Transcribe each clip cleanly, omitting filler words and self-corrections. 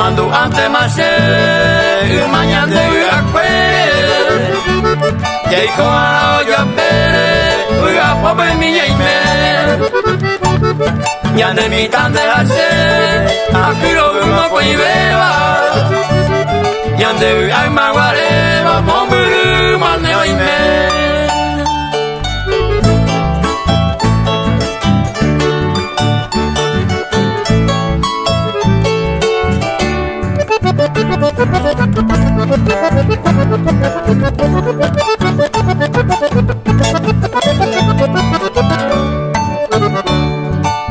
mando ante mase mañana de akwe yai ko ya pere uya pobre mi yaime nyande mi tande ase akiro mo ko ibeba nyande ai maware ma momburu mane oime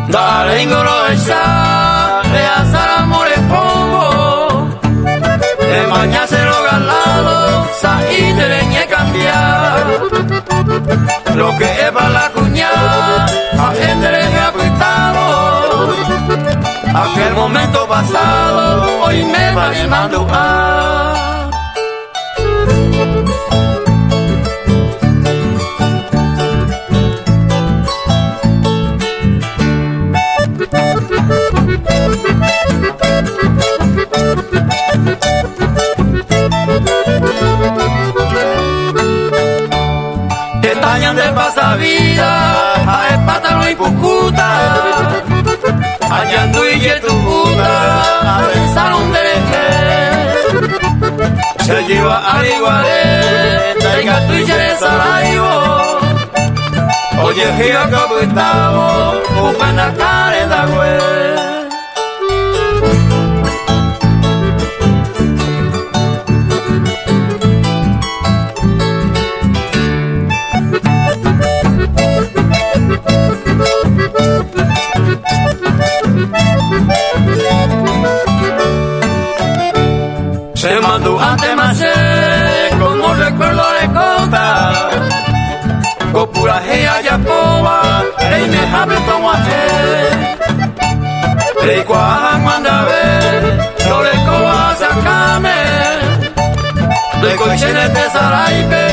Dale ingoro esa de azar amores pongo de mañana se lo galado saí de leñe cambiar lo que es para la cuñada a gente le he apretado aquel momento pasado hoy me va animando a Estañan de pasavida a Espátano y Pucuta Allando y Yetubuta a pensaron de leche se lleva al igualé traiga tu y se salaivo oye gira que estamos open la cara da güey se mandó ante mase como recuerdo de cota copura hea ya poba rey me habe tomo ate rey cuaja manda ver no le coba sacame de cochene de saraipe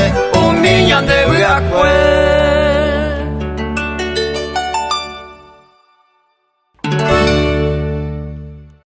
un niño de Uruguay